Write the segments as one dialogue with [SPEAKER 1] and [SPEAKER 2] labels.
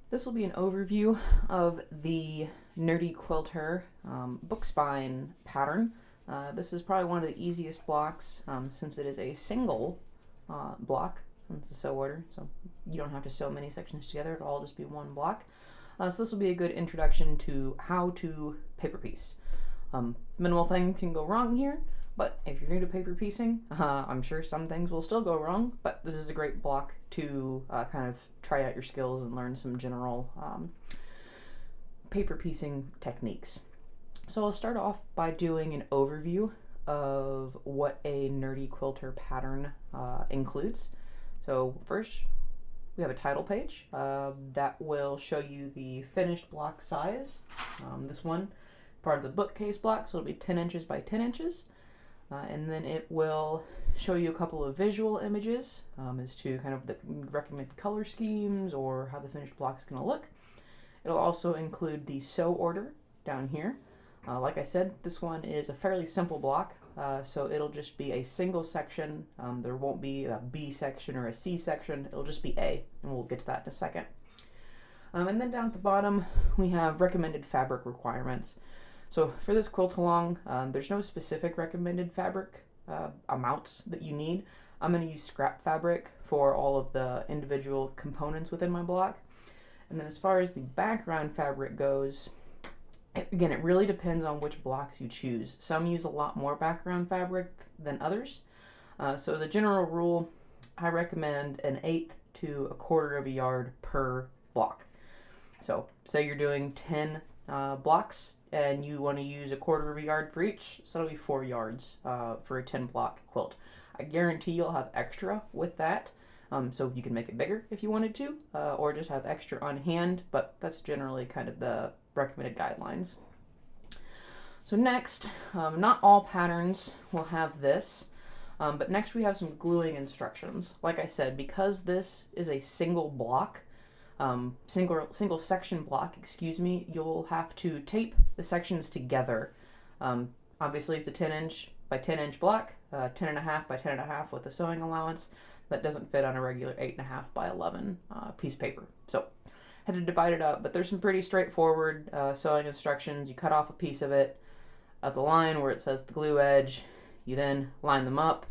[SPEAKER 1] This will be an overview of the Nerdy Quilter book spine pattern. This is probably one of the easiest blocks since it is a single block. It's a sew order, so you don't have to sew many sections together. It'll all just be one block. So this will be a good introduction to how to paper piece. Minimal thing can go wrong here, but if you're new to paper piecing, I'm sure some things will still go wrong, but this is a great block to kind of try out your skills and learn some general paper piecing techniques. So I'll start off by doing an overview of what a Nerdy Quilter pattern includes. So first, we have a title page that will show you the finished block size. This one, part of the bookcase block, so it'll be 10 inches by 10 inches. And then it will show you a couple of visual images as to kind of the recommended color schemes or how the finished block is going to look. It'll also include the sew order down here. Like I said, this one is a fairly simple block, so it'll just be a single section. There won't be a B section or a C section. It'll just be A, and we'll get to that in a second. And then down at the bottom, we have recommended fabric requirements. So for this quilt along, there's no specific recommended fabric amounts that you need. I'm going to use scrap fabric for all of the individual components within my block. And then as far as the background fabric goes, again, it really depends on which blocks you choose. Some use a lot more background fabric than others. So as a general rule, I recommend 1/8 to 1/4 of a yard per block. So say you're doing 10 blocks and you want to use 1/4 of a yard for each, so it'll be 4 yards for a 10 block quilt. I guarantee you'll have extra with that, so you can make it bigger if you wanted to, or just have extra on hand, but that's generally kind of the recommended guidelines. So next, not all patterns will have this, but next we have some gluing instructions. Like I said, because this is a single block, single section block, excuse me, you'll have to tape the sections together. Obviously it's a 10 inch by 10 inch block, 10.5 by 10.5 with a sewing allowance. That doesn't fit on a regular 8.5 by 11 piece of paper. So had to divide it up, but there's some pretty straightforward sewing instructions. You cut off a piece of it at the line where it says the glue edge. You then line them up,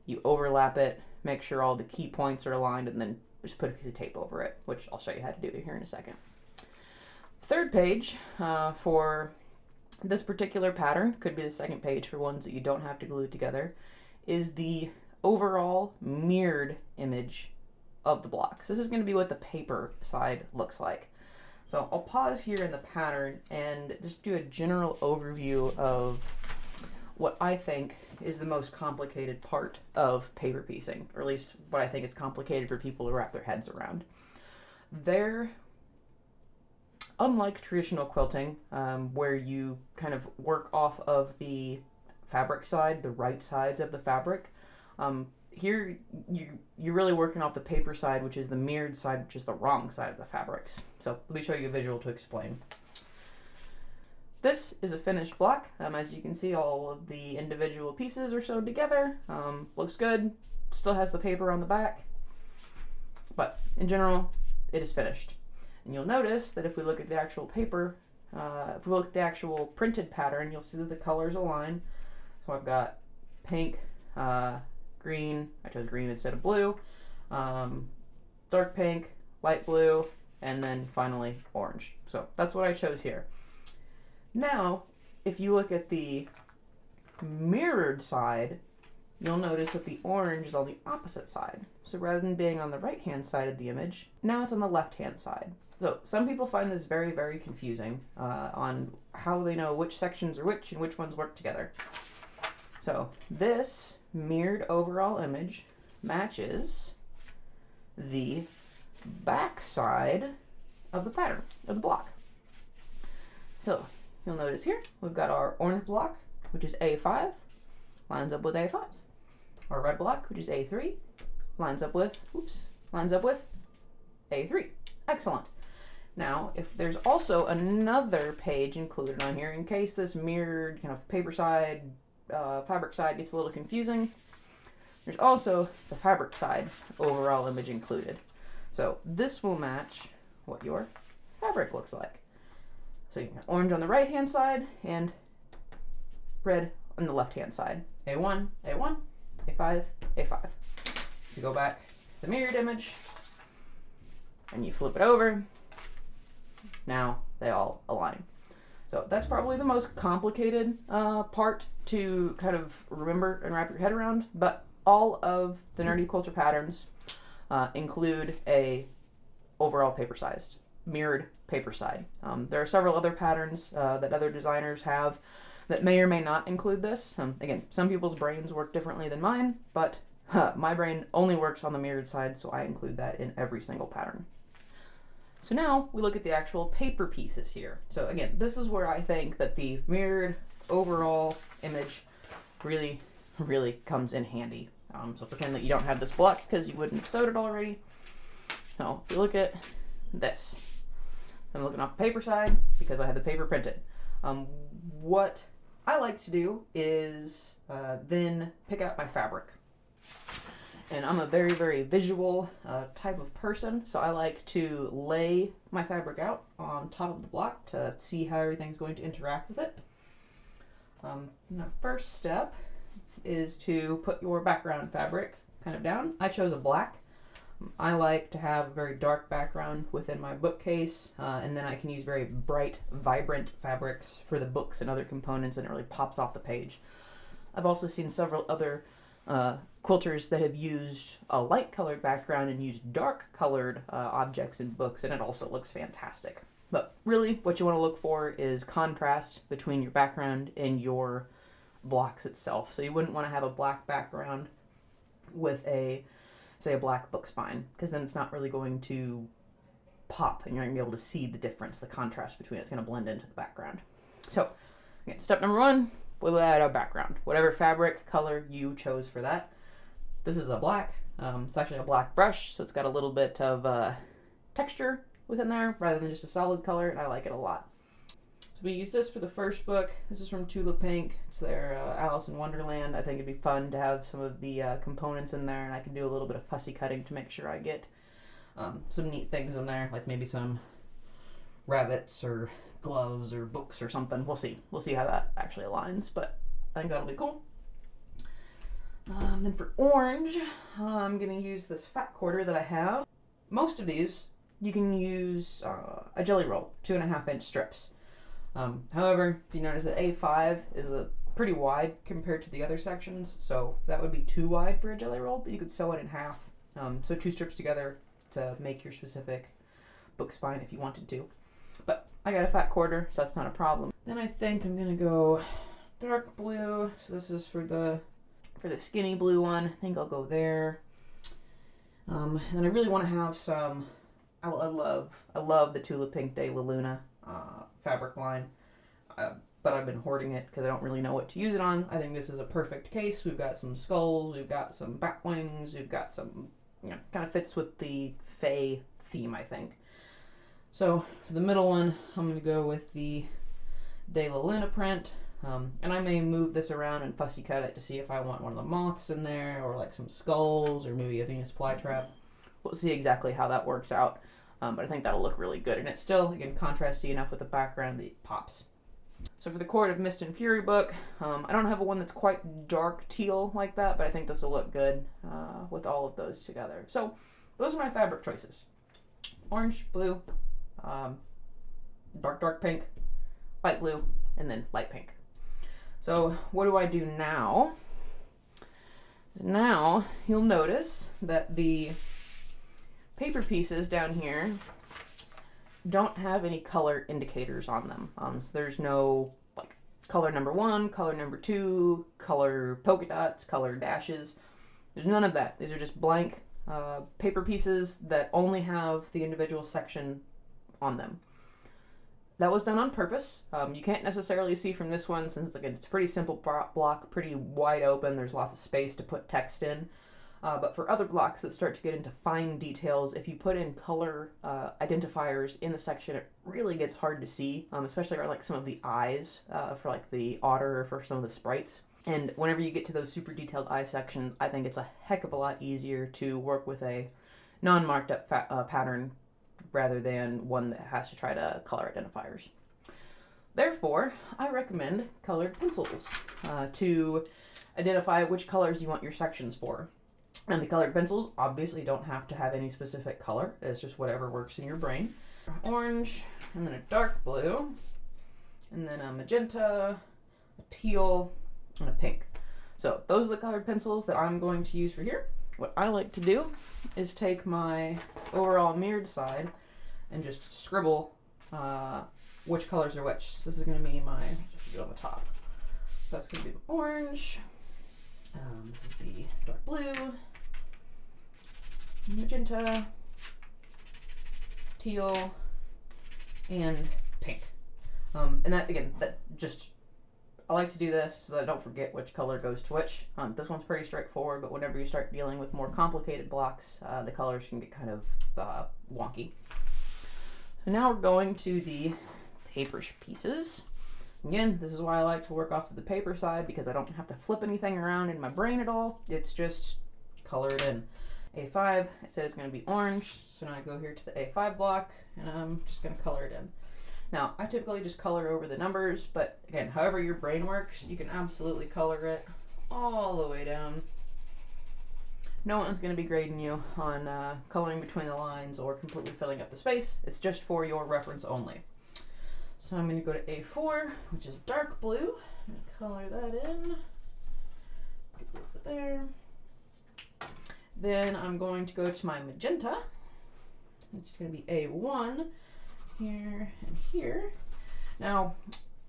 [SPEAKER 1] you overlap it, make sure all the key points are aligned, and then just put a piece of tape over it, which I'll show you how to do here in a second. Third page for this particular pattern, could be the second page for ones that you don't have to glue together, is the overall mirrored image of the block. So this is going to be what the paper side looks like. So I'll pause here in the pattern and just do a general overview of what I think is the most complicated part of paper piecing, or at least what I think it's complicated for people to wrap their heads around. Unlike traditional quilting, where you kind of work off of the fabric side, the right sides of the fabric, here you're really working off the paper side, which is the mirrored side, which is the wrong side of the fabrics. So let me show you a visual to explain. This is a finished block. As you can see, all of the individual pieces are sewed together. Looks good. Still has the paper on the back, but in general, it is finished. And you'll notice that if we look at the actual paper, if we look at the actual printed pattern, you'll see that the colors align. So I've got pink, green, I chose green instead of blue, dark pink, light blue, and then finally orange. So that's what I chose here. Now, if you look at the mirrored side, you'll notice that the orange is on the opposite side. So rather than being on the right-hand side of the image, now it's on the left-hand side. So some people find this very, very confusing on how they know which sections are which and which ones work together. So this mirrored overall image matches the back side of the pattern, of the block. So you'll notice here, we've got our orange block, which is A5, lines up with A5. Our red block, which is A3, lines up with A3. Excellent. Now, if there's also another page included on here, in case this mirrored kind of paper side, fabric side gets a little confusing, there's also the fabric side overall image included. So this will match what your fabric looks like. So you can have orange on the right hand side and red on the left hand side. A1, A1, A5, A5. You go back to the mirrored image and you flip it over. Now they all align. So that's probably the most complicated part to kind of remember and wrap your head around, but all of the Nerdy Quilter patterns include a overall paper sized, mirrored paper side. There are several other patterns that other designers have that may or may not include this. Again, some people's brains work differently than mine, but my brain only works on the mirrored side, so I include that in every single pattern. So now we look at the actual paper pieces here. So again, this is where I think that the mirrored overall image really, really comes in handy. So pretend that you don't have this block because you wouldn't have sewed it already. So if you look at this, I'm looking off the paper side because I had the paper printed. What I like to do is then pick out my fabric. And I'm a very, very visual type of person, so I like to lay my fabric out on top of the block to see how everything's going to interact with it. The first step is to put your background fabric kind of down. I chose a black. I like to have a very dark background within my bookcase, and then I can use very bright, vibrant fabrics for the books and other components, and it really pops off the page. I've also seen several other quilters that have used a light colored background and used dark colored objects in books, and it also looks fantastic. But really what you want to look for is contrast between your background and your blocks itself. So you wouldn't want to have a black background with a, say, a black book spine, because then it's not really going to pop and you're not going to be able to see the difference, the contrast between it. It's going to blend into the background. So again, step number one, we'll add a background, whatever fabric color you chose for that. This is a black. It's actually a black brush, so it's got a little bit of texture within there rather than just a solid color, and I like it a lot. So we use this for the first book. This is from Tulip Pink. It's their Alice in Wonderland. I think it'd be fun to have some of the components in there, and I can do a little bit of fussy cutting to make sure I get some neat things in there, like maybe some rabbits or gloves or books or something. We'll see. We'll see how that actually aligns, but I think that'll be cool. Then for orange, I'm going to use this fat quarter that I have. Most of these, you can use a jelly roll, 2.5 inch strips. However, if you notice that A5 is pretty wide compared to the other sections, so that would be too wide for a jelly roll, but you could sew it in half. So 2 strips together to make your specific book spine if you wanted to. But I got a fat quarter, so that's not a problem. Then I think I'm going to go dark blue. So this is for the skinny blue one. I think I'll go there. And I really want to have some, I love the Tulip Pink de la Luna fabric line, but I've been hoarding it because I don't really know what to use it on. I think this is a perfect case. We've got some skulls, we've got some bat wings, we've got some, kind of fits with the Fae theme, I think. So for the middle one, I'm going to go with the De La Luna print, and I may move this around and fussy cut it to see if I want one of the moths in there, or like some skulls, or maybe a Venus flytrap. We'll see exactly how that works out, but I think that'll look really good, and it's still, again, contrasty enough with the background that it pops. So for the Court of Mist and Fury book, I don't have one that's quite dark teal like that, but I think this will look good with all of those together. So those are my fabric choices. Orange, blue, dark pink, light blue, and then light pink. So what do I do now? Now you'll notice that the paper pieces down here don't have any color indicators on them. So there's no like color number 1, color number 2, color polka dots, color dashes. There's none of that. These are just blank paper pieces that only have the individual section on them. That was done on purpose. You can't necessarily see from this one since again, it's a pretty simple block, pretty wide open. There's lots of space to put text in. But for other blocks that start to get into fine details, if you put in color identifiers in the section, it really gets hard to see, especially for like some of the eyes for like the otter or for some of the sprites. And whenever you get to those super detailed eye sections, I think it's a heck of a lot easier to work with a non-marked up pattern rather than one that has to try to color identifiers. Therefore, I recommend colored pencils to identify which colors you want your sections for. And the colored pencils obviously don't have to have any specific color. It's just whatever works in your brain. Orange, and then a dark blue, and then a magenta, a teal, and a pink. So those are the colored pencils that I'm going to use for here. What I like to do is take my overall mirrored side and just scribble which colors are which. So this is going to be my, just do it on the top. So that's going to be orange, this would be dark blue, magenta, teal, and pink. And that, again, that just, I like to do this so that I don't forget which color goes to which. This one's pretty straightforward, but whenever you start dealing with more complicated blocks, the colors can get kind of wonky. So now we're going to the paper pieces. Again, this is why I like to work off of the paper side, because I don't have to flip anything around in my brain at all. It's just colored in. A5, I said it's going to be orange, so now I go here to the A5 block, and I'm just going to color it in. Now, I typically just color over the numbers, but again, however your brain works, you can absolutely color it all the way down. No one's going to be grading you on coloring between the lines or completely filling up the space. It's just for your reference only. So I'm going to go to A4, which is dark blue, and color that in. Put it over there. Then I'm going to go to my magenta, which is going to be A1, here and here. Now,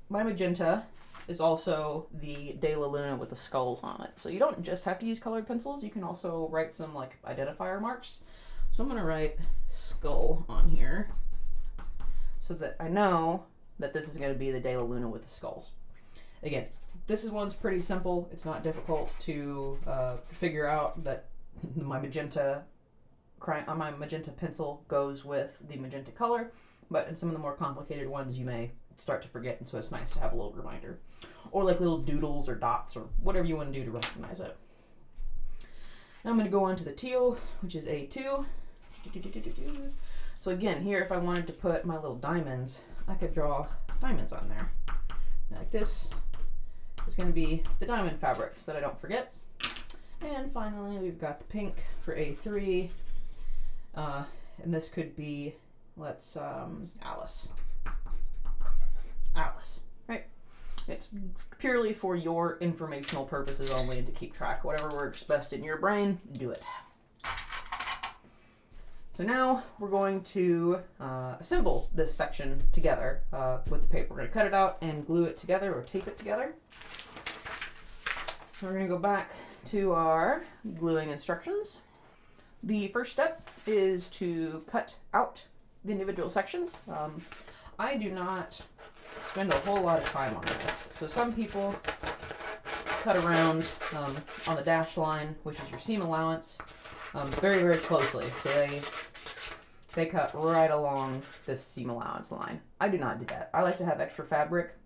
[SPEAKER 1] my magenta is also the De La Luna with the skulls on it. So you don't just have to use colored pencils, you can also write some like identifier marks. So I'm going to write skull on here so that I know that this is going to be the De La Luna with the skulls. Again, this one's pretty simple. It's not difficult to figure out that my magenta pencil goes with the magenta color, but in some of the more complicated ones you may start to forget, and so it's nice to have a little reminder. Or like little doodles or dots or whatever you want to do to recognize it. Now I'm going to go on to the teal, which is A2. So again, here if I wanted to put my little diamonds, I could draw diamonds on there. Like this is going to be the diamond fabric so that I don't forget. And finally, we've got the pink for A3, and this could be, let's, Alice. Alice, right? It's purely for your informational purposes only and to keep track. Whatever works best in your brain, do it. So now we're going to assemble this section together with the paper. We're going to cut it out and glue it together or tape it together. So we're going to go back to our gluing instructions. The first step is to cut out the individual sections. I do not spend a whole lot of time on this. So some people cut around on the dashed line, which is your seam allowance, very, very closely. So they cut right along this seam allowance line. I do not do that. I like to have extra fabric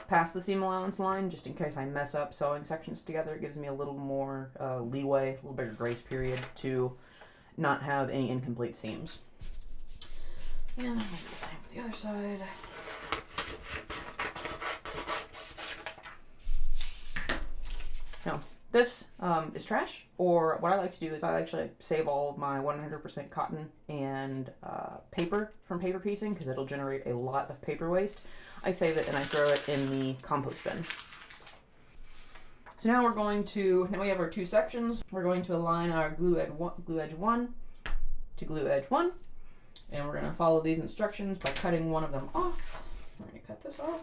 [SPEAKER 1] past the seam allowance line, just in case I mess up sewing sections together. It gives me a little more leeway, a little bigger grace period to not have any incomplete seams. And I'll do the same for the other side. Now, this is trash, or what I like to do is I actually save all of my 100% cotton and paper from paper piecing, because it'll generate a lot of paper waste. I save it and I throw it in the compost bin. So now now we have our two sections. We're going to align our glue edge 1 to glue edge 1. And we're going to follow these instructions by cutting one of them off. We're going to cut this off.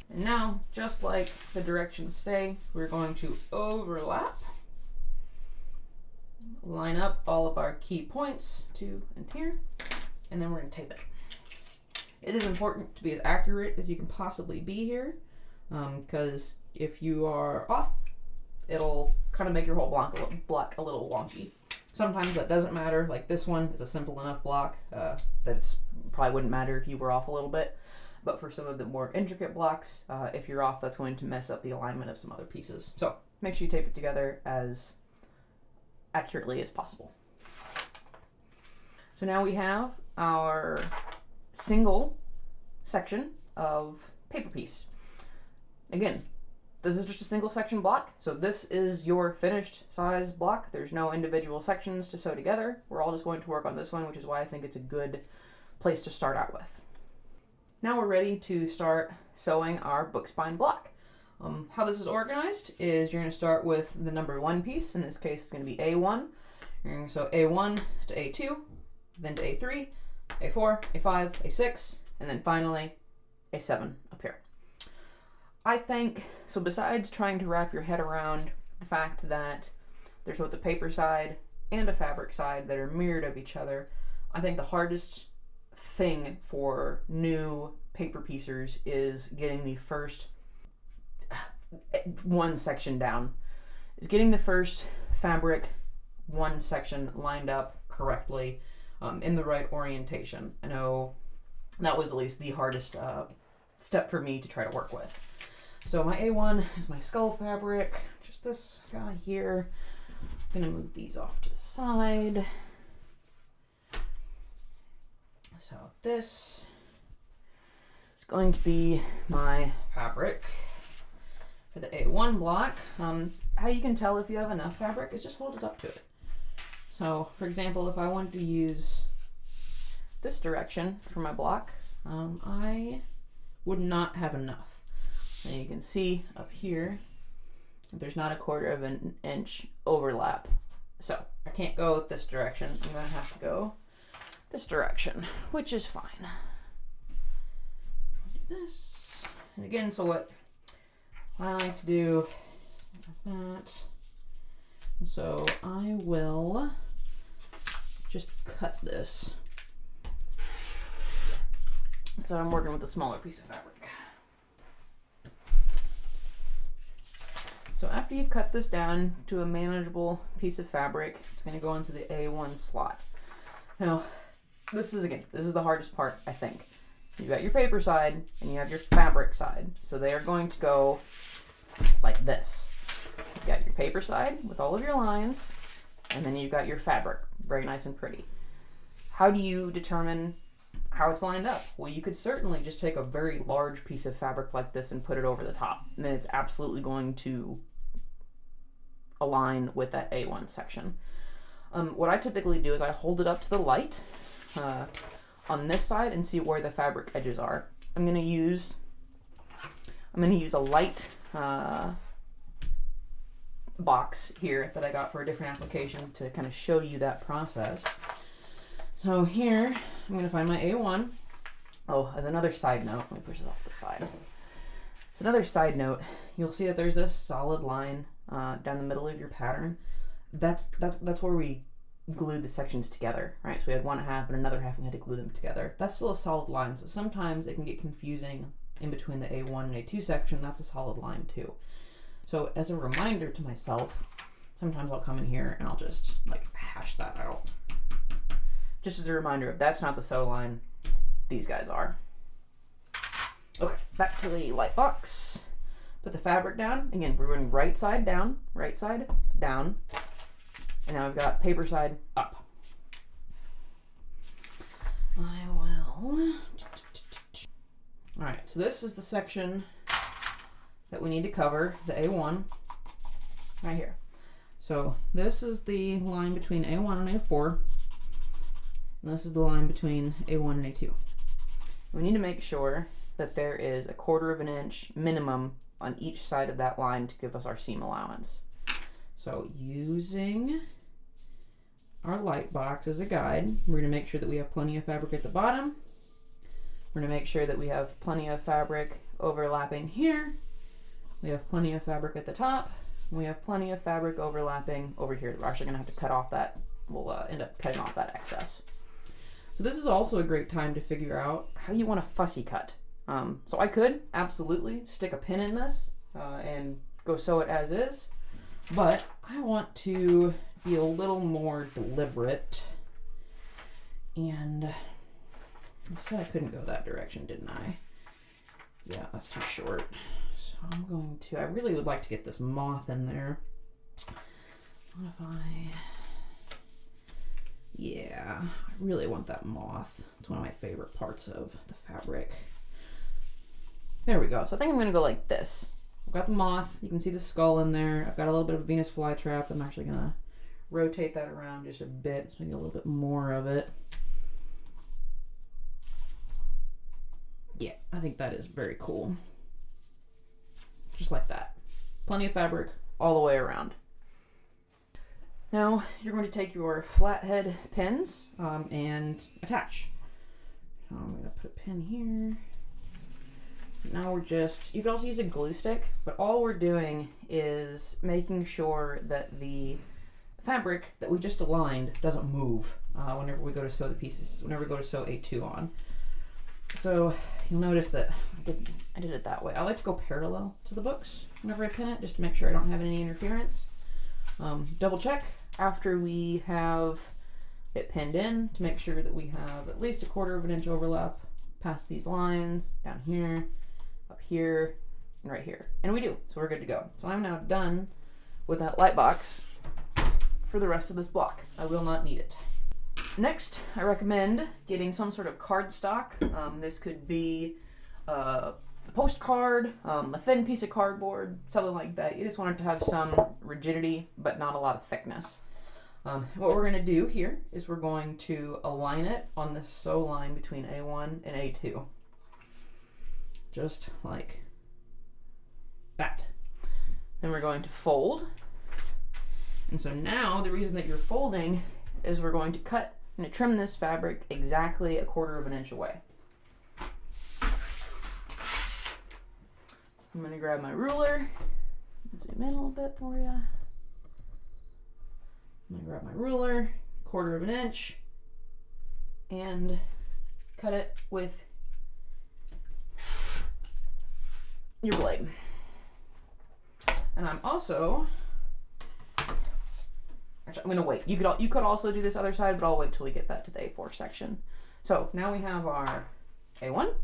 [SPEAKER 1] And now, just like the directions say, we're going to overlap, line up all of our key points, 2 and here, and then we're going to tape it. It is important to be as accurate as you can possibly be here, because if you are off, it'll kind of make your whole block a little wonky. Sometimes that doesn't matter. Like this one is a simple enough block that it probably wouldn't matter if you were off a little bit. but for some of the more intricate blocks, if you're off, that's going to mess up the alignment of some other pieces. So make sure you tape it together as accurately as possible. So now we have our single section of paper piece. Again, this is just a single section block, so this is your finished size block. There's no individual sections to sew together. We're all just going to work on this one, which is why I think it's a good place to start out with. Now we're ready to start sewing our book spine block. How this is organized is you're going to start with the number 1 piece. In this case, it's going to be A1. You're going to sew A1 to A2, then to A3, A4, A5, A6, and then finally A7 up here. I think, so besides trying to wrap your head around the fact that there's both a paper side and a fabric side that are mirrored of each other, I think the hardest thing for new paper piecers is getting the first one section down, is getting the first fabric one section lined up correctly in the right orientation. I know that was at least the hardest step for me to try to work with. So my A1 is my skull fabric, just this guy here. I'm gonna move these off to the side. So this is going to be my fabric for the A1 block. How you can tell if you have enough fabric is just hold it up to it. So for example, if I wanted to use this direction for my block, I would not have enough. And you can see up here, there's not a 1/4 of an inch overlap. So I can't go this direction. I'm gonna have to go this direction, which is fine. I'll do this. And again, so what I like to do like that. And so I will just cut this. So I'm working with a smaller piece of fabric. So after you've cut this down to a manageable piece of fabric, it's going to go into the A1 slot. Now, this is the hardest part, I think. You've got your paper side and you have your fabric side. So they are going to go like this. You've got your paper side with all of your lines, and then you've got your fabric, very nice and pretty. How do you determine how it's lined up? Well, you could certainly just take a very large piece of fabric like this and put it over the top, and then it's absolutely going to align with that A1 section. What I typically do is I hold it up to the light on this side and see where the fabric edges are. I'm going to use a light box here that I got for a different application to kind of show you that process. So here, I'm going to find my A1. Oh, as another side note, let me push it off to the side. As another side note, you'll see that there's this solid line down the middle of your pattern. That's where we glued the sections together, right? So we had one half and another half, and we had to glue them together. That's still a solid line, so sometimes it can get confusing in between the A1 and A2 section. That's a solid line too. So as a reminder to myself, sometimes I'll come in here and I'll just like hash that out. Just as a reminder, if that's not the sew line, these guys are. Okay, back to the light box. Put the fabric down. Again, we're going right side down, and now I've got paper side up. I will. All right, so this is the section that we need to cover, the A1, right here. So this is the line between A1 and A4. And this is the line between A1 and A2. We need to make sure that there is a 1/4 of an inch minimum on each side of that line to give us our seam allowance. So using our light box as a guide, we're going to make sure that we have plenty of fabric at the bottom. We're going to make sure that we have plenty of fabric overlapping here. We have plenty of fabric at the top. We have plenty of fabric overlapping over here. We're actually going to have to cut off that. We'll end up cutting off that excess. So this is also a great time to figure out how you want to fussy cut. So I could absolutely stick a pin in this and go sew it as is, but I want to be a little more deliberate. And I said I couldn't go that direction, didn't I? Yeah, that's too short. So I'm going to, I really would like to get this moth in there. What if I, yeah, I really want that moth. It's one of my favorite parts of the fabric. There we go. So I think I'm going to go like this. I've got the moth. You can see the skull in there. I've got a little bit of Venus flytrap. I'm actually going to rotate that around just a bit so we get a little bit more of it. Yeah, I think that is very cool. Just like that. Plenty of fabric all the way around. Now you're going to take your flathead pins and attach. So I'm going to put a pin here. Now we're just, you could also use a glue stick, but all we're doing is making sure that the fabric that we just aligned doesn't move whenever we go to sew the pieces, whenever we go to sew A2 on. So you'll notice that I did it that way. I like to go parallel to the books whenever I pin it, just to make sure I don't have any interference. Double check after we have it pinned in to make sure that we have at least 1/4 of an inch overlap past these lines, down here, up here, and right here. And we do, so we're good to go. So I'm now done with that light box for the rest of this block. I will not need it. Next, I recommend getting some sort of cardstock. This could be a postcard, a thin piece of cardboard, something like that. You just want it to have some rigidity, but not a lot of thickness. What we're going to do here is we're going to align it on the sew line between A1 and A2. Just like that. Then we're going to fold. And so now the reason that you're folding is we're going to cut and trim this fabric exactly 1/4 of an inch away. I'm going to grab my ruler, zoom in a little bit for you. I'm going to grab my ruler, 1/4 of an inch, and cut it with your blade. And I'm also, actually, I'm going to wait. You could also do this other side, but I'll wait till we get that to the A4 section. So now we have our A1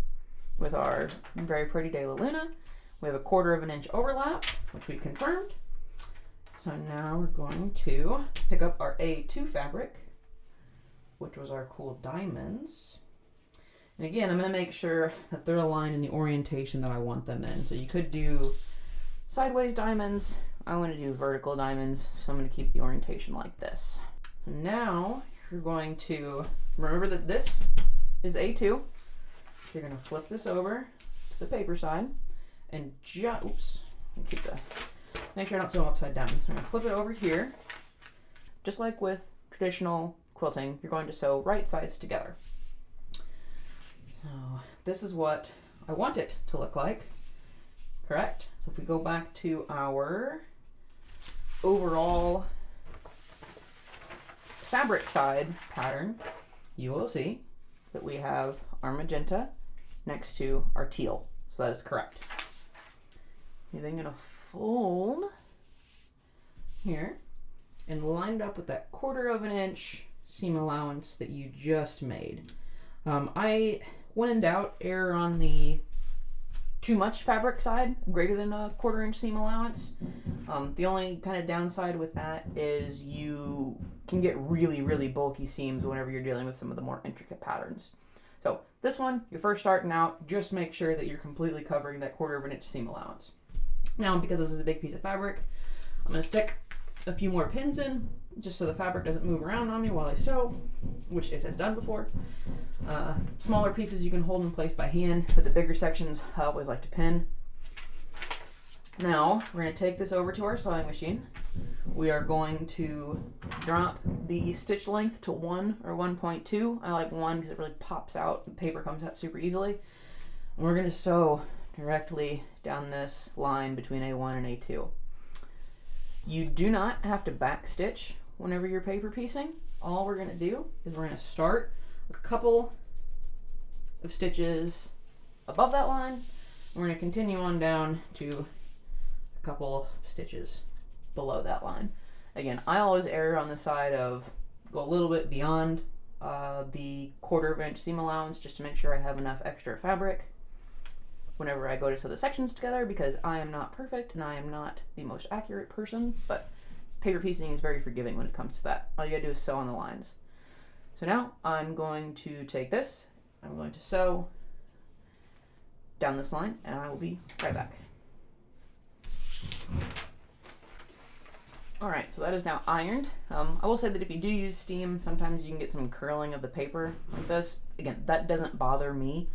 [SPEAKER 1] with our very pretty De La Luna. We have 1/4 of an inch overlap, which we confirmed. So now we're going to pick up our A2 fabric, which was our cool diamonds. And again, I'm going to make sure that they're aligned in the orientation that I want them in. So you could do sideways diamonds. I want to do vertical diamonds, so I'm going to keep the orientation like this. And now you're going to remember that this is A2. So you're going to flip this over to the paper side and oops, make sure I don't sew them upside down. So I'm going to flip it over here. Just like with traditional quilting, you're going to sew right sides together. So this is what I want it to look like, correct? So if we go back to our overall fabric side pattern, you will see that we have our magenta next to our teal. So that is correct. You're then going to fold here and line it up with that 1/4 of an inch seam allowance that you just made. I, when in doubt, err on the too much fabric side, greater than 1/4 inch seam allowance. The only kind of downside with that is you can get really, really bulky seams whenever you're dealing with some of the more intricate patterns. So this one, you're first starting out, just make sure that you're completely covering that 1/4 of an inch seam allowance. Now, because this is a big piece of fabric, I'm going to stick a few more pins in, just so the fabric doesn't move around on me while I sew, which it has done before. Smaller pieces you can hold in place by hand, but the bigger sections I always like to pin. Now, we're going to take this over to our sewing machine. We are going to drop the stitch length to 1 or 1.2. I like 1 because it really pops out. The paper comes out super easily. And we're going to sew directly down this line between A1 and A2. You do not have to back stitch whenever you're paper piecing. All we're going to do is we're going to start a couple of stitches above that line. And we're going to continue on down to a couple stitches below that line. Again, I always err on the side of go a little bit beyond the 1/4 of an inch seam allowance just to make sure I have enough extra fabric. whenever I go to sew the sections together, because I am not perfect and I am not the most accurate person, but paper piecing is very forgiving when it comes to that. All you gotta do is sew on the lines. So now I'm going to take this, I'm going to sew down this line, and I will be right back. Alright, so that is now ironed. I will say that if you do use steam, sometimes you can get some curling of the paper like this. Again, that doesn't bother me.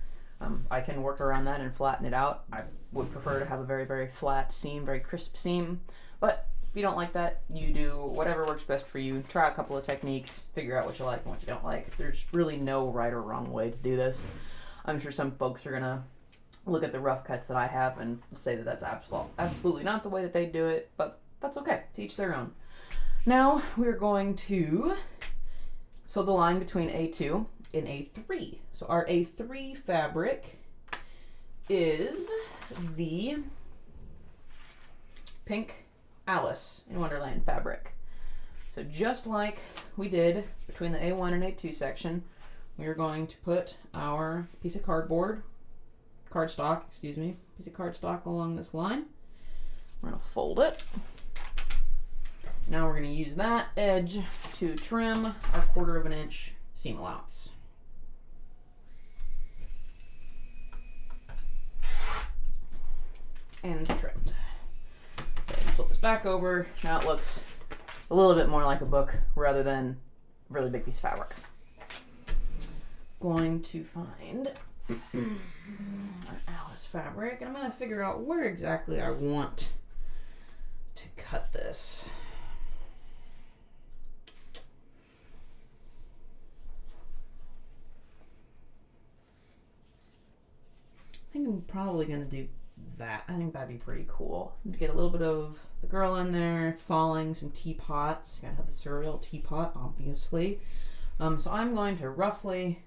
[SPEAKER 1] I can work around that and flatten it out. I would prefer to have a very, very flat seam, very crisp seam. But if you don't like that, you do whatever works best for you. Try a couple of techniques, figure out what you like and what you don't like. There's really no right or wrong way to do this. I'm sure some folks are gonna look at the rough cuts that I have and say that that's absolutely not the way that they do it, but that's okay, to each their own. Now we're going to sew the line between A2 and A3. So our A3 fabric is the pink Alice in Wonderland fabric. So just like we did between the A1 and A2 section, we're going to put our piece of cardstock along this line. We're going to fold it. Now we're going to use that edge to trim our 1/4 inch seam allowance. And trimmed. So flip this back over. Now it looks a little bit more like a book rather than a really big piece of fabric. Going to find our Alice fabric, and I'm going to figure out where exactly I want to cut this. I think I'm probably going to do that. I think that'd be pretty cool. Get a little bit of the girl in there, falling, some teapots. Gotta have the cereal teapot, obviously. So I'm going to roughly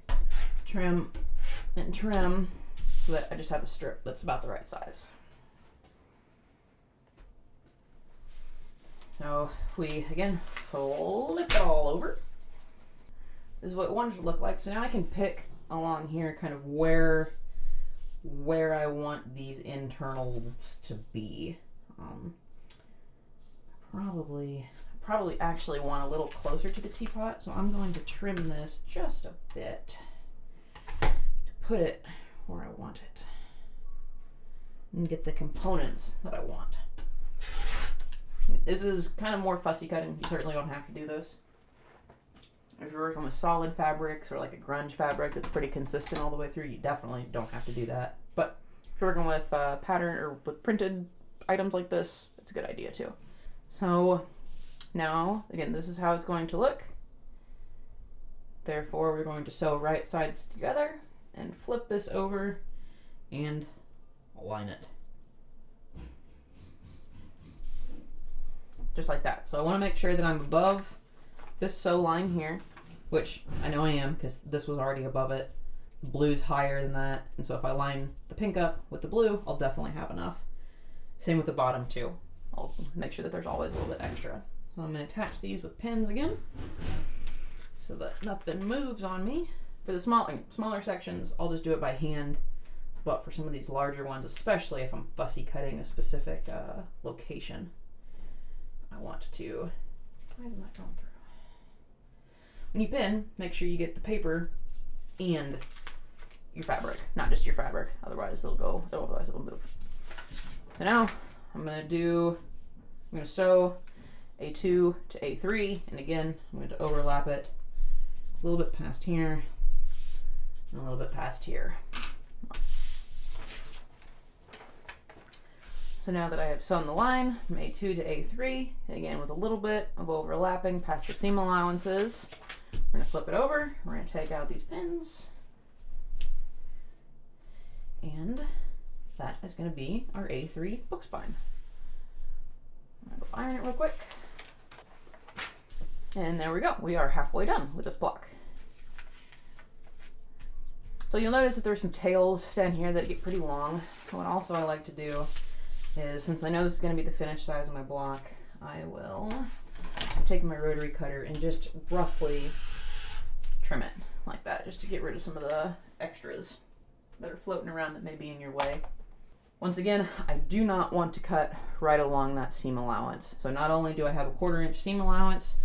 [SPEAKER 1] trim and trim so that I just have a strip that's about the right size. So if we, again, flip it all over, this is what it wanted to look like. So now I can pick along here kind of where I want these internals to be. Probably actually want a little closer to the teapot, so I'm going to trim this just a bit to put it where I want it and get the components that I want. This is kind of more fussy cutting. You certainly don't have to do this. If you're working with solid fabrics or like a grunge fabric that's pretty consistent all the way through, you definitely don't have to do that. But if you're working with pattern or with printed items like this, it's a good idea too. So now, again, this is how it's going to look. Therefore, we're going to sew right sides together and flip this over and align it. Just like that. So I want to make sure that I'm above this sew line here, which I know I am because this was already above it. The blue's higher than that, and so if I line the pink up with the blue, I'll definitely have enough. Same with the bottom too. I'll make sure that there's always a little bit extra. So I'm going to attach these with pins again so that nothing moves on me. For the smaller sections, I'll just do it by hand, but for some of these larger ones, especially if I'm fussy cutting a specific location, I want to... Why isn't that going through? When you pin, make sure you get the paper and your fabric, not just your fabric. Otherwise it'll move. So now I'm gonna sew A2 to A3, and again I'm going to overlap it a little bit past here and a little bit past here. So now that I have sewn the line from A2 to A3, and again with a little bit of overlapping past the seam allowances, we're going to flip it over, we're going to take out these pins, and that is going to be our A3 book spine. I'm going to iron it real quick. And there we go, we are halfway done with this block. So you'll notice that there's some tails down here that get pretty long. So what also I like to do is, since I know this is going to be the finished size of my block, I'm taking my rotary cutter and just roughly trim it like that, just to get rid of some of the extras that are floating around that may be in your way. Once again, I do not want to cut right along that seam allowance. So not only do I have a 1/4 inch seam allowance,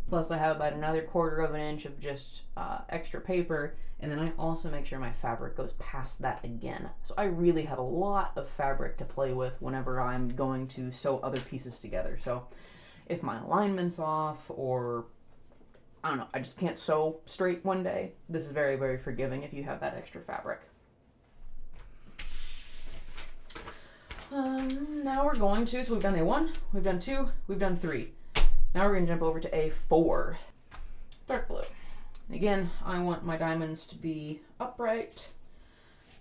[SPEAKER 1] plus I have about another 1/4 of an inch of just extra paper, and then I also make sure my fabric goes past that again. So I really have a lot of fabric to play with whenever I'm going to sew other pieces together. So if my alignment's off, or I don't know, I just can't sew straight one day, this is very, very forgiving if you have that extra fabric. Now we're going to, so we've done A1, we've done 2, we've done 3. Now we're going to jump over to A4, dark blue. And again, I want my diamonds to be upright.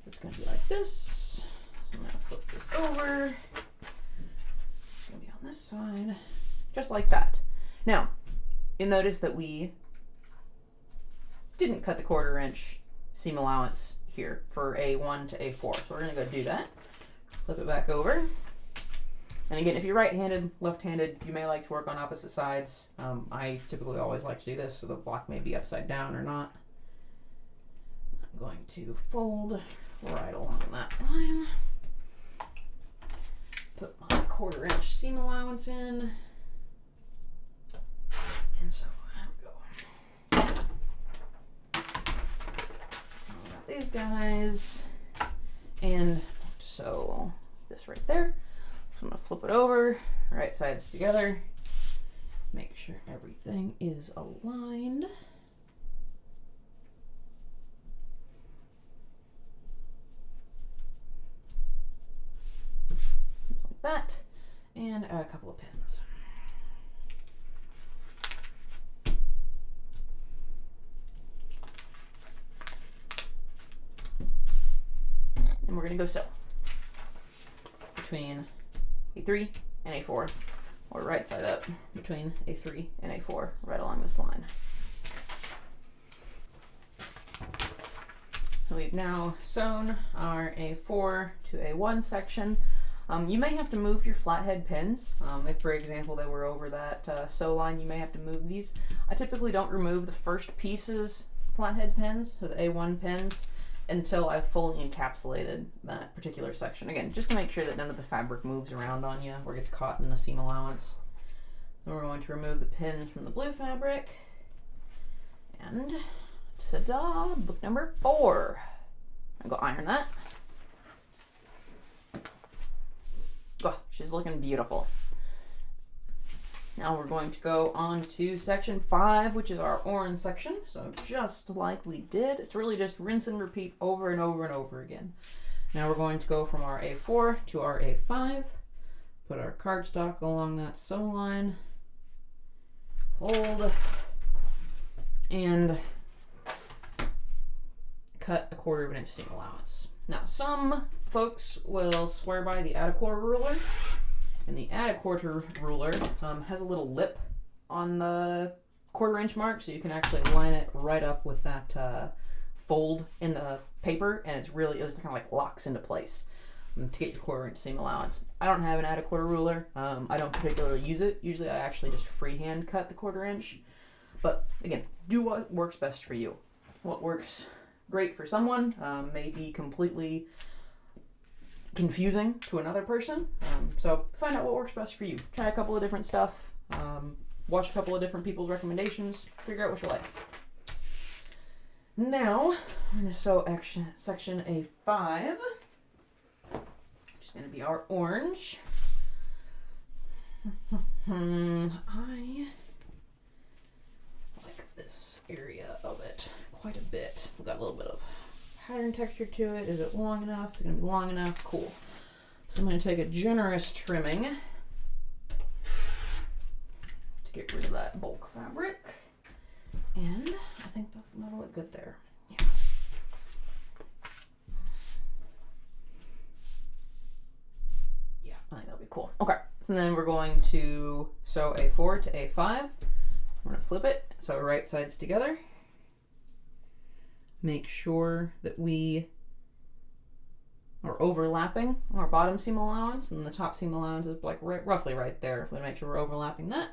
[SPEAKER 1] It's going to be like this. So I'm going to flip this over. It's going to be on this side, just like that. Now, you'll notice that we didn't cut the 1/4 inch seam allowance here for A1 to A4. So we're going to go do that. Flip it back over. And again, if you're right-handed, left-handed, you may like to work on opposite sides. I typically always like to do this, so the block may be upside down or not. I'm going to fold right along that line. Put my 1/4 inch seam allowance in. And so I'm going. I've got these guys. And so this right there. So I'm going to flip it over, right sides together, make sure everything is aligned. Just like that, and add a couple of pins. And we're going to go sew between A3 and A4, or right side up between A3 and A4, right along this line. We've now sewn our A4 to A1 section. You may have to move your flathead pins. If, for example, they were over that sew line, you may have to move these. I typically don't remove the first pieces flathead pins, so the A1 pins, until I've fully encapsulated that particular section. Again, just to make sure that none of the fabric moves around on you or gets caught in the seam allowance. Then we're going to remove the pins from the blue fabric. And ta-da, book number 4. I'll go iron that. Oh, she's looking beautiful. Now we're going to go on to section 5, which is our orange section. So just like we did, it's really just rinse and repeat over and over and over again. Now we're going to go from our A4 to our A5, put our cardstock along that sew line, fold, and cut a 1/4 inch seam allowance. Now some folks will swear by the ACOTAR ruler. And the ACOTAR ruler has a little lip on the 1/4 inch mark, so you can actually line it right up with that fold in the paper, and it just kind of like locks into place to get your 1/4 inch seam allowance. I don't have an ACOTAR ruler. I don't particularly use it. Usually I actually just freehand cut the 1/4 inch. But again, do what works best for you. What works great for someone may be completely confusing to another person, so find out what works best for you. Try a couple of different stuff, watch a couple of different people's recommendations, figure out what you like. Now I'm going to sew section A5, which is going to be our orange. I like this area of it quite a bit. We've got a little bit of pattern texture to it. Is it long enough? It's going to be long enough. Cool. So I'm going to take a generous trimming to get rid of that bulk fabric. And I think that'll look good there. Yeah. Yeah, I think that'll be cool. Okay, so then we're going to sew A4 to A5. We're going to flip it, sew right sides together. Make sure that we are overlapping our bottom seam allowance, and the top seam allowance is like roughly right there. We make sure we're overlapping that.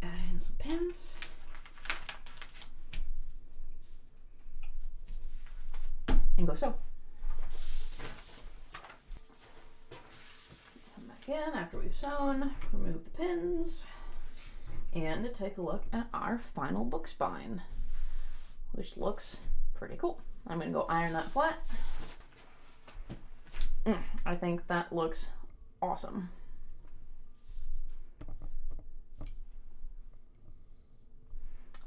[SPEAKER 1] Add in some pins. And go sew. back in after we've sewn, remove the pins, and take a look at our final book spine, which looks pretty cool. I'm gonna go iron that flat. I think that looks awesome.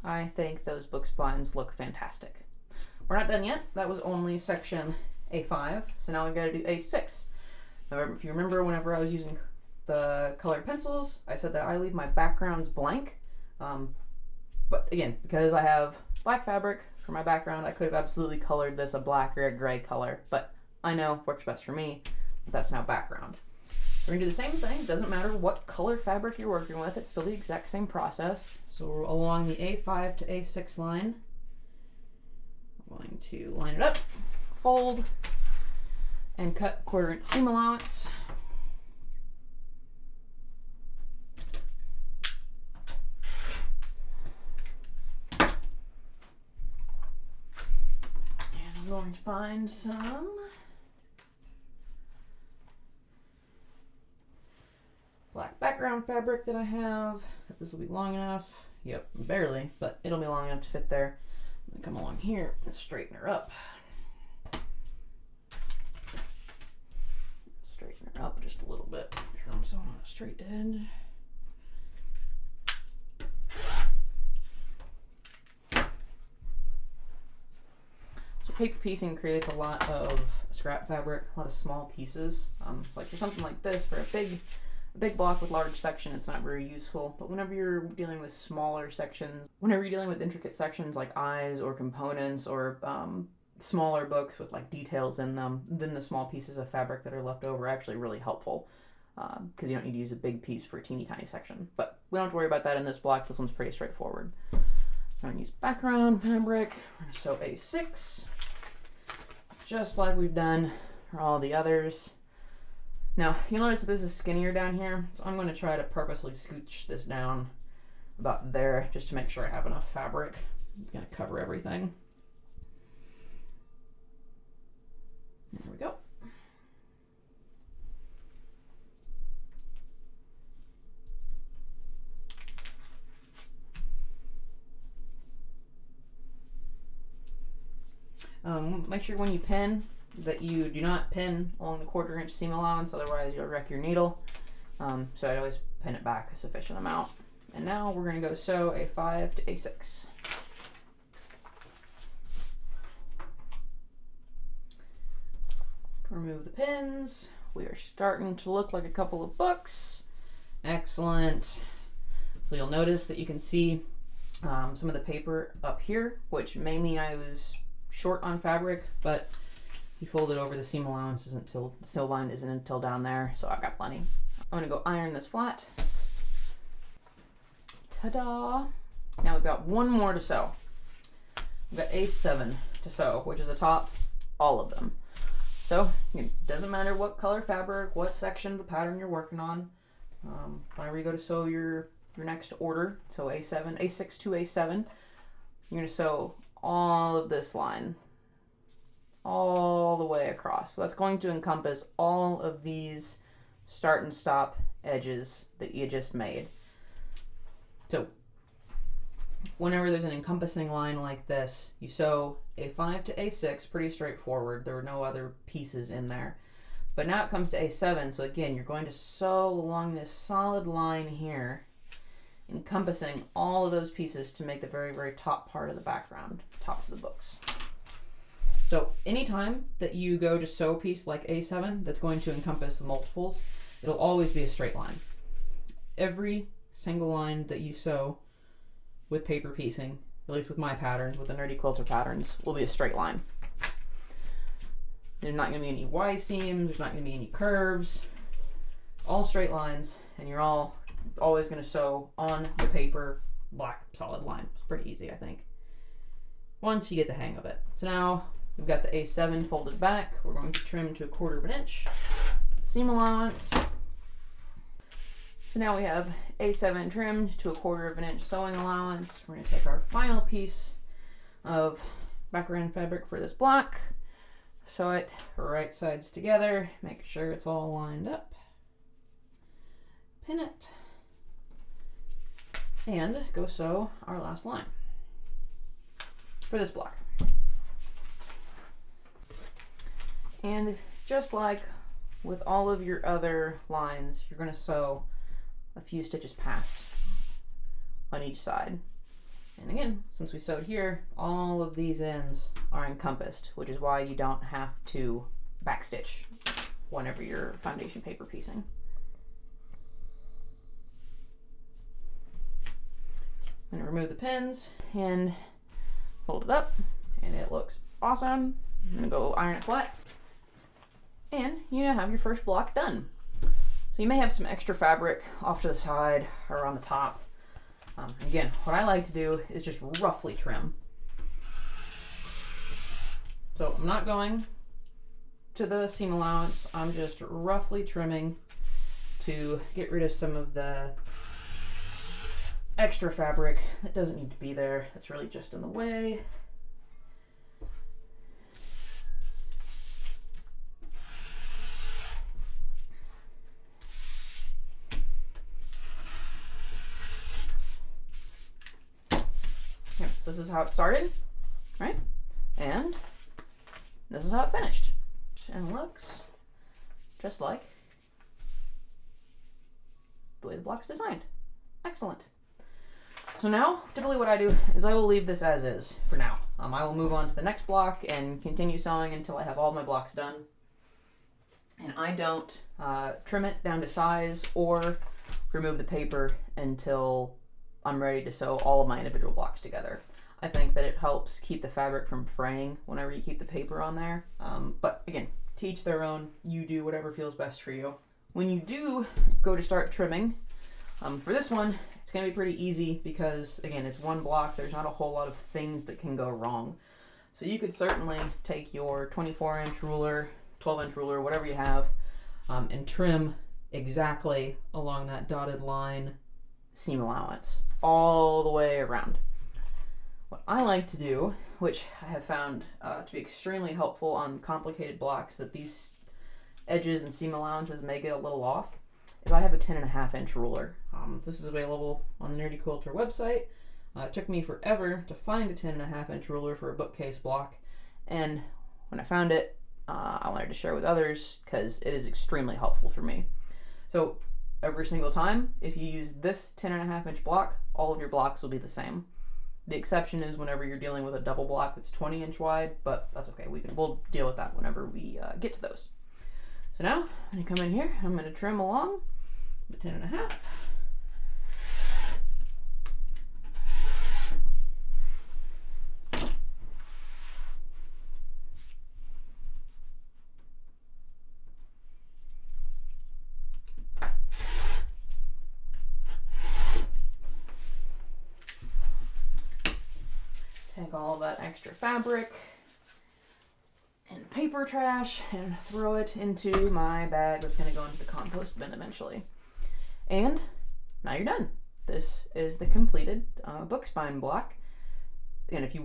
[SPEAKER 1] I think those book spines look fantastic. We're not done yet. That was only section A5, so now we've got to do A6. Now, if you remember, whenever I was using the colored pencils, I said that I leave my backgrounds blank. But again, because I have black fabric for my background, I could have absolutely colored this a black or a gray color, but I know works best for me. That's now background. We're gonna do the same thing. Doesn't matter what color fabric you're working with, it's still the exact same process. So along the A5 to A6 line, I'm going to line it up, fold, and cut 1/4 inch seam allowance. And I'm going to find some black background fabric that I have. This will be long enough. Yep, barely, but it'll be long enough to fit there. I'm gonna come along here and straighten her up. Straighten her up just a little bit. Here I'm sewing on a straight edge. So paper piecing creates a lot of scrap fabric, a lot of small pieces. Like for something like this, for a big block with large section, it's not very useful. But whenever you're dealing with smaller sections, whenever you're dealing with intricate sections like eyes or components or smaller books with like details in them, then the small pieces of fabric that are left over are actually really helpful, because you don't need to use a big piece for a teeny tiny section. But we don't have to worry about that in this block. This one's pretty straightforward. I'm going to use background fabric. We're going to sew A6, just like we've done for all the others. Now, you'll notice that this is skinnier down here, so I'm going to try to purposely scooch this down about there just to make sure I have enough fabric. It's going to cover everything. There we go. Make sure when you pin that you do not pin along the 1/4 inch seam allowance, otherwise you'll wreck your needle. So I always pin it back a sufficient amount. And now we're going to go sew A5 to A6. Remove the pins. We are starting to look like a couple of books. Excellent. So you'll notice that you can see some of the paper up here, which may mean I was short on fabric, but you fold it over, the seam allowance isn't until the sew line isn't until down there, so I've got plenty. I'm gonna go iron this flat. Ta-da! Now we've got one more to sew. We've got A7 to sew, which is atop all of them. So it doesn't matter what color fabric, what section of the pattern you're working on. Whenever you go to sew your next order, so A7, A6 to A7, you're gonna sew all of this line all the way across. So that's going to encompass all of these start and stop edges that you just made. So whenever there's an encompassing line like this, you sew A5 to A6, pretty straightforward. There were no other pieces in there. But now it comes to A7, so again, you're going to sew along this solid line here, encompassing all of those pieces to make the very, very top part of the background, tops of the books. So anytime that you go to sew a piece like A7 that's going to encompass multiples, it'll always be a straight line. Every single line that you sew with paper piecing, at least with my patterns, with the Nerdy Quilter patterns, will be a straight line. There's not going to be any Y seams, there's not going to be any curves, all straight lines, and you're always going to sew on the paper, black solid line. It's pretty easy, I think, once you get the hang of it. So now we've got the A7 folded back. We're going to trim to 1/4 inch seam allowance. So now we have A7 trimmed to 1/4 inch sewing allowance. We're going to take our final piece of background fabric for this block, sew it right sides together, make sure it's all lined up. pin it, and go sew our last line for this block. And just like with all of your other lines, you're going to sew a few stitches past on each side. And again, since we sewed here, all of these ends are encompassed, which is why you don't have to backstitch whenever you're foundation paper piecing. I'm going to remove the pins and fold it up, and it looks awesome. I'm going to go iron it flat, and you now have your first block done. So you may have some extra fabric off to the side or on the top. Again, what I like to do is just roughly trim. So I'm not going to the seam allowance, I'm just roughly trimming to get rid of some of the extra fabric that doesn't need to be there, that's really just in the way. So this is how it started, right? And this is how it finished. And looks just like the way the block's designed. Excellent. So now, typically what I do is I will leave this as is for now. I will move on to the next block and continue sewing until I have all my blocks done. And I don't trim it down to size or remove the paper until I'm ready to sew all of my individual blocks together. I think that it helps keep the fabric from fraying whenever you keep the paper on there. But again, to each their own, you do whatever feels best for you. When you do go to start trimming, for this one, it's going to be pretty easy because, again, it's one block. There's not a whole lot of things that can go wrong. So you could certainly take your 24-inch ruler, 12-inch ruler, whatever you have, and trim exactly along that dotted line seam allowance all the way around. What I like to do, which I have found to be extremely helpful on complicated blocks that these edges and seam allowances may get a little off, is I have a 10.5-inch ruler. This is available on the Nerdy Quilter website. It took me forever to find a 10.5-inch ruler for a bookcase block, and when I found it, I wanted to share with others because it is extremely helpful for me. So every single time, if you use this 10.5-inch block, all of your blocks will be the same. The exception is whenever you're dealing with a double block that's 20-inch wide, but that's okay. We'll deal with that whenever we get to those. So now I'm going to come in here. I'm going to trim along the 10.5. Take all that extra fabric and paper trash and throw it into my bag that's going to go into the compost bin eventually. And now you're done. This is the completed book spine block. And if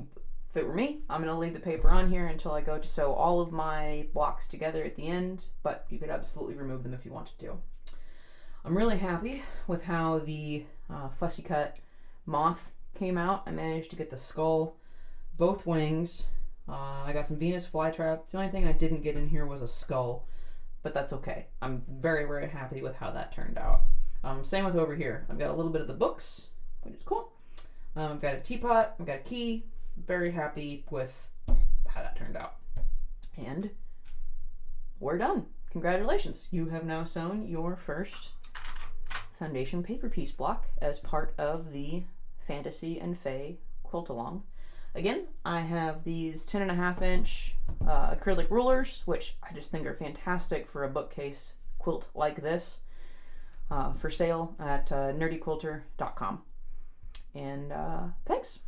[SPEAKER 1] it were me, I'm going to leave the paper on here until I go to sew all of my blocks together at the end, but you could absolutely remove them if you wanted to. I'm really happy with how the fussy cut moth came out. I managed to get the skull, both wings. I got some Venus flytraps. The only thing I didn't get in here was a skull, but that's okay. I'm very, very happy with how that turned out. Same with over here. I've got a little bit of the books, which is cool. I've got a teapot, I've got a key. Very happy with how that turned out. And we're done. Congratulations. You have now sewn your first foundation paper piece block as part of the Fantasy and Fae quilt along. Again, I have these 10.5-inch acrylic rulers, which I just think are fantastic for a bookcase quilt like this, for sale at nerdyquilter.com. And thanks.